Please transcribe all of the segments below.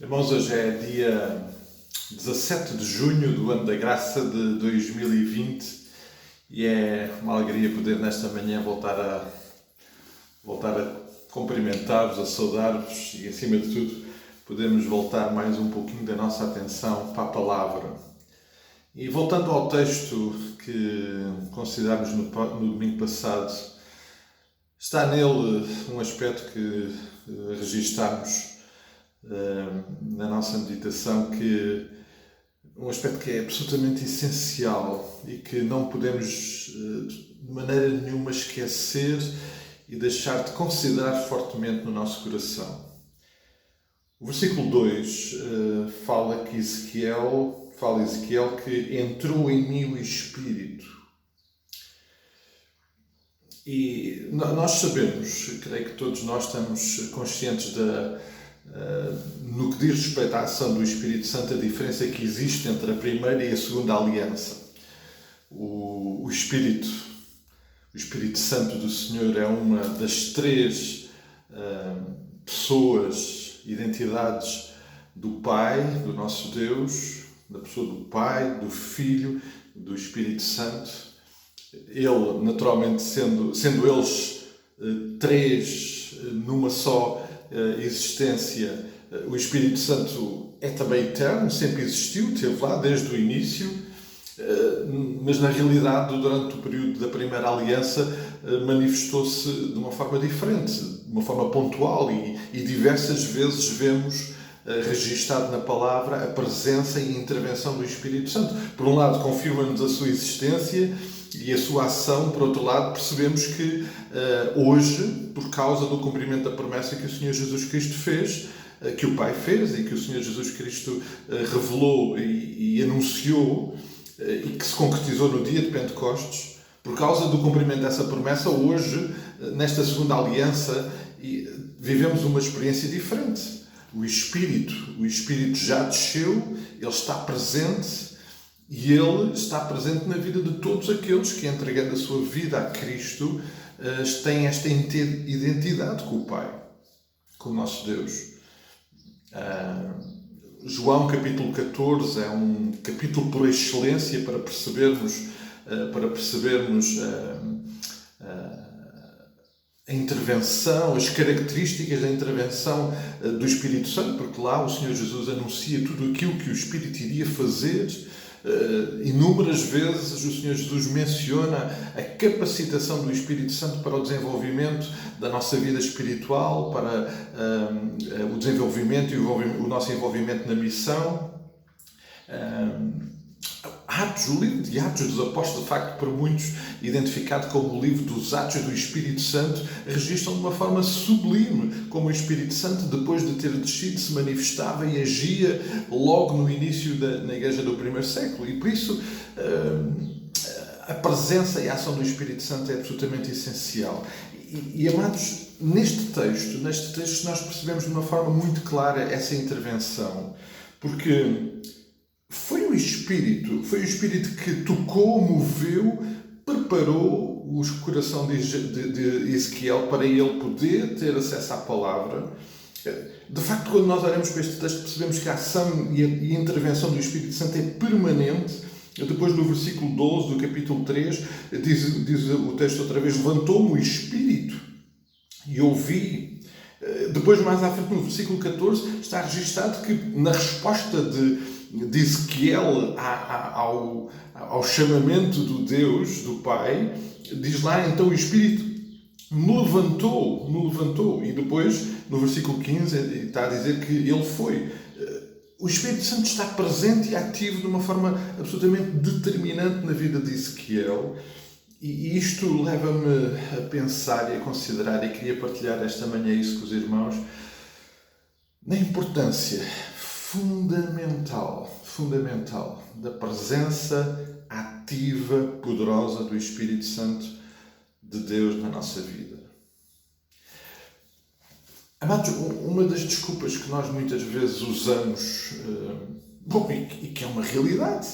Irmãos, hoje é dia 17 de junho do ano da graça de 2020 e é uma alegria poder nesta manhã voltar a cumprimentar-vos, a saudar-vos e, acima de tudo, podermos voltar mais um pouquinho da nossa atenção para a palavra. E voltando ao texto que considerámos no domingo passado, está nele um aspecto que registámos na nossa meditação, que um aspecto que é absolutamente essencial e que não podemos de maneira nenhuma esquecer e deixar de considerar fortemente no nosso coração. O versículo 2 fala Ezequiel que entrou em mim o Espírito. E nós sabemos, creio que todos nós estamos conscientes no que diz respeito à ação do Espírito Santo, a diferença que existe entre a primeira e a segunda aliança. O Espírito Santo do Senhor é uma das três pessoas, identidades do Pai, do nosso Deus, da pessoa do Pai, do Filho, do Espírito Santo. Ele, naturalmente, sendo eles três numa só existência, o Espírito Santo é também eterno, sempre existiu, esteve lá desde o início, mas na realidade, durante o período da primeira aliança, manifestou-se de uma forma diferente, de uma forma pontual, e diversas vezes vemos registado na palavra a presença e a intervenção do Espírito Santo. Por um lado, confirma-nos a sua existência e a sua ação. Por outro lado, percebemos que hoje, por causa do cumprimento da promessa que o Senhor Jesus Cristo fez, que o Pai fez e que o Senhor Jesus Cristo revelou e anunciou, e que se concretizou no dia de Pentecostes, por causa do cumprimento dessa promessa, hoje, nesta segunda aliança, vivemos uma experiência diferente. O Espírito já desceu, Ele está presente, e Ele está presente na vida de todos aqueles que, entregando a sua vida a Cristo, têm esta identidade com o Pai, com o nosso Deus. João capítulo 14 é um capítulo por excelência para percebermos a intervenção, as características da intervenção do Espírito Santo, porque lá o Senhor Jesus anuncia tudo aquilo que o Espírito iria fazer. Inúmeras vezes o Senhor Jesus menciona a capacitação do Espírito Santo para o desenvolvimento da nossa vida espiritual, para o desenvolvimento e o nosso envolvimento na missão. O livro de Atos dos Apóstolos, de facto, por muitos identificado como o livro dos Atos do Espírito Santo, registram de uma forma sublime como o Espírito Santo, depois de ter descido, se manifestava e agia logo no início na Igreja do primeiro século. E por isso a presença e a ação do Espírito Santo é absolutamente essencial. E amados, neste texto nós percebemos de uma forma muito clara essa intervenção, porque foi o Espírito que tocou, moveu, preparou o coração de Ezequiel para ele poder ter acesso à palavra. De facto, quando nós olhamos para este texto, percebemos que a ação e a intervenção do Espírito Santo é permanente. Depois, no versículo 12 do capítulo 3, diz o texto outra vez: levantou-me o Espírito e ouvi. Depois, mais à frente, no versículo 14, está registado que, na resposta de Ezequiel ao chamamento do Deus, do Pai, diz lá, então o Espírito me levantou. E depois, no versículo 15, está a dizer que ele foi. O Espírito Santo está presente e ativo de uma forma absolutamente determinante na vida de Ezequiel. E isto leva-me a pensar e a considerar, e queria partilhar esta manhã isso com os irmãos, na importância fundamental da presença ativa, poderosa do Espírito Santo de Deus na nossa vida. Amados, uma das desculpas que nós muitas vezes usamos, e que é uma realidade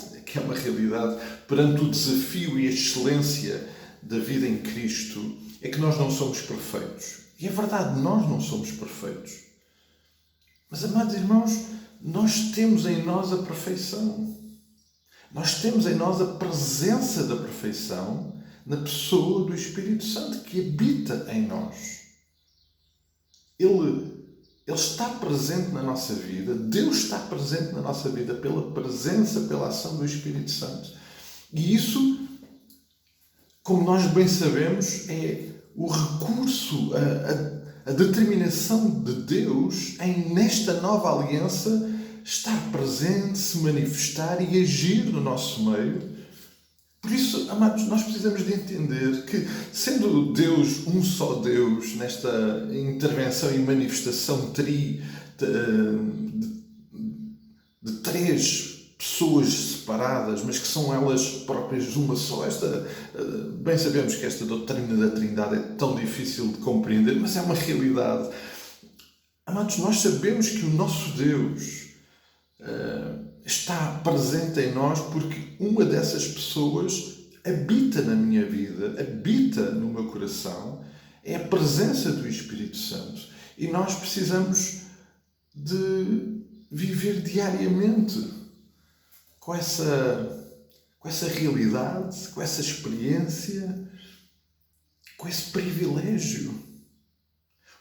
perante o desafio e a excelência da vida em Cristo, é que nós não somos perfeitos. E é verdade, nós não somos perfeitos. Mas, amados irmãos, nós temos em nós a perfeição. Nós temos em nós a presença da perfeição na pessoa do Espírito Santo que habita em nós. Ele está presente na nossa vida, Deus está presente na nossa vida pela presença, pela ação do Espírito Santo. E isso, como nós bem sabemos, é o recurso, a determinação de Deus em, nesta nova aliança, estar presente, se manifestar e agir no nosso meio. Por isso, amados, nós precisamos de entender que, sendo Deus um só Deus, nesta intervenção e manifestação de três pessoas separadas, mas que são elas próprias uma só. Bem sabemos que esta doutrina da Trindade é tão difícil de compreender, mas é uma realidade. Amados, nós sabemos que o nosso Deus está presente em nós porque uma dessas pessoas habita na minha vida, habita no meu coração, é a presença do Espírito Santo. E nós precisamos de viver diariamente com essa realidade, com essa experiência, com esse privilégio.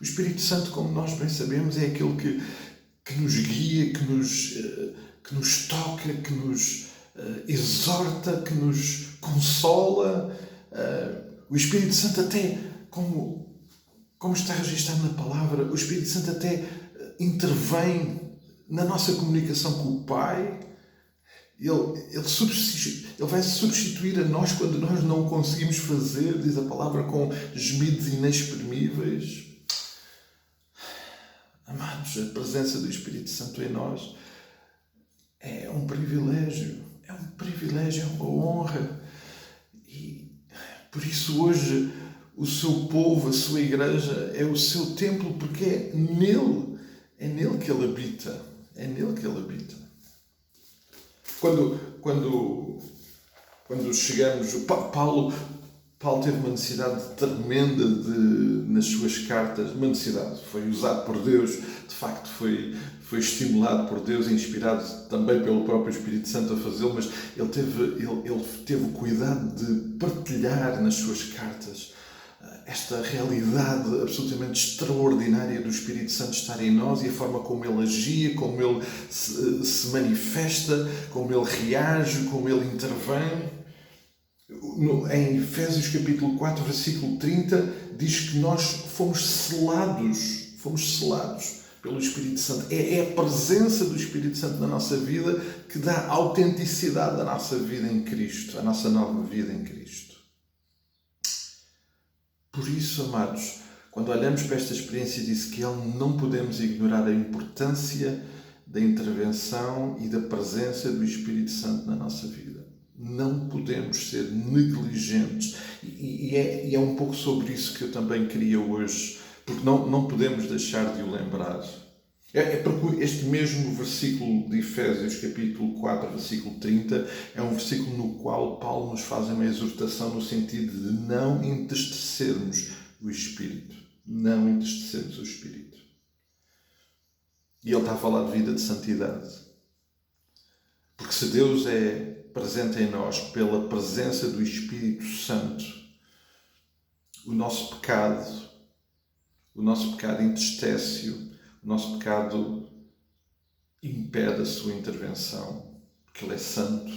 O Espírito Santo, como nós bem sabemos, é aquele que nos guia, que nos toca, que nos exorta, que nos consola. O Espírito Santo até, como está registado na palavra, o Espírito Santo até intervém na nossa comunicação com o Pai. Ele vai substituir a nós quando nós não o conseguimos fazer, diz a palavra, com gemidos inexprimíveis. Amados, a presença do Espírito Santo em nós é um privilégio, é uma honra. E por isso hoje o seu povo, a sua igreja, é o seu templo, porque é nele que ele habita. É nele que ele habita. Quando chegamos, Paulo teve uma necessidade tremenda nas suas cartas, uma necessidade, foi usado por Deus, de facto foi estimulado por Deus, inspirado também pelo próprio Espírito Santo a fazê-lo, mas ele teve o cuidado de partilhar nas suas cartas esta realidade absolutamente extraordinária do Espírito Santo estar em nós e a forma como ele agia, como ele se manifesta, como ele reage, como ele intervém. Em Efésios capítulo 4, versículo 30, diz que nós fomos selados pelo Espírito Santo. É a presença do Espírito Santo na nossa vida que dá autenticidade à nossa vida em Cristo, à nossa nova vida em Cristo. Por isso, amados, quando olhamos para esta experiência de Ezequiel, não podemos ignorar a importância da intervenção e da presença do Espírito Santo na nossa vida. Não podemos ser negligentes. E é um pouco sobre isso que eu também queria hoje, porque não podemos deixar de o lembrar. É porque este mesmo versículo de Efésios, capítulo 4, versículo 30, é um versículo no qual Paulo nos faz uma exortação no sentido de não entristecermos o Espírito. Não entristecermos o Espírito. E ele está a falar de vida de santidade. Porque se Deus é presente em nós pela presença do Espírito Santo, o nosso pecado entristece-o, o nosso pecado impede a sua intervenção, porque Ele é santo.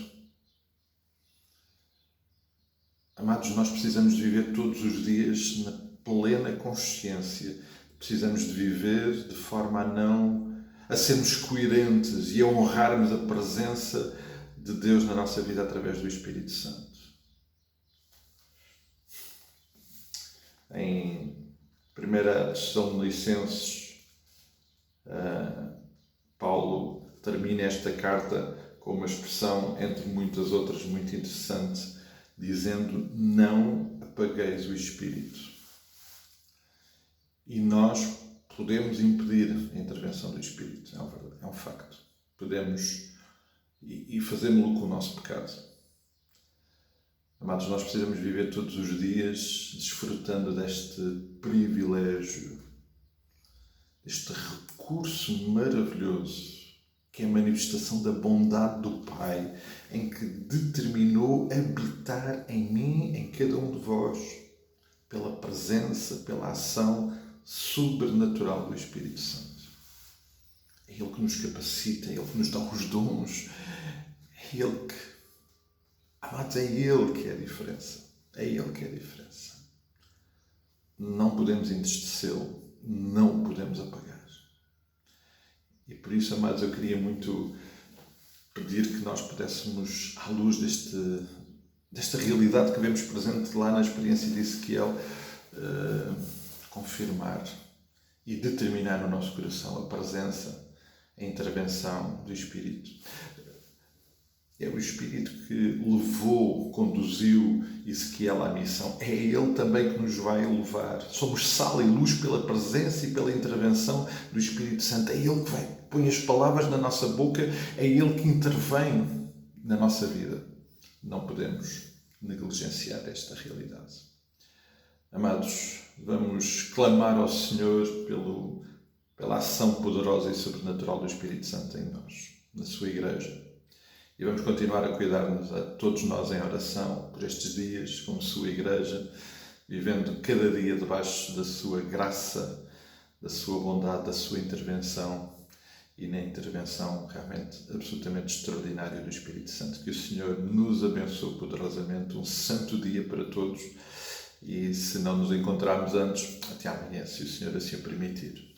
Amados, nós precisamos de viver todos os dias na plena consciência. Precisamos de viver de forma a sermos coerentes e a honrarmos a presença de Deus na nossa vida através do Espírito Santo. Em 1 Tessalonicenses, Paulo termina esta carta com uma expressão, entre muitas outras, muito interessante, dizendo: não apagueis o Espírito. E nós podemos impedir a intervenção do Espírito, é um facto. Podemos, e fazemos-lo com o nosso pecado. Amados, nós precisamos viver todos os dias desfrutando deste privilégio, deste recurso percurso maravilhoso, que é a manifestação da bondade do Pai, em que determinou habitar em mim, em cada um de vós, pela presença, pela ação sobrenatural do Espírito Santo. É Ele que nos capacita, é Ele que nos dá os dons, é Ele que... Amados, é Ele que é a diferença. É Ele que é a diferença. Não podemos entristecê-lo, não podemos apagar. E por isso, amados, eu queria muito pedir que nós pudéssemos, à luz desta realidade que vemos presente lá na experiência de Ezequiel, confirmar e determinar no nosso coração a presença, a intervenção do Espírito. É o Espírito que levou, conduziu Ezequiel à missão. É Ele também que nos vai levar. Somos sal e luz pela presença e pela intervenção do Espírito Santo. É Ele que põe as palavras na nossa boca, é Ele que intervém na nossa vida. Não podemos negligenciar esta realidade. Amados, vamos clamar ao Senhor pela ação poderosa e sobrenatural do Espírito Santo em nós, na sua Igreja. E vamos continuar a cuidar-nos a todos nós em oração por estes dias, como sua Igreja, vivendo cada dia debaixo da sua graça, da sua bondade, da sua intervenção e na intervenção realmente absolutamente extraordinária do Espírito Santo. Que o Senhor nos abençoe poderosamente. Um santo dia para todos. E se não nos encontrarmos antes, até amanhã, se o Senhor assim o permitir.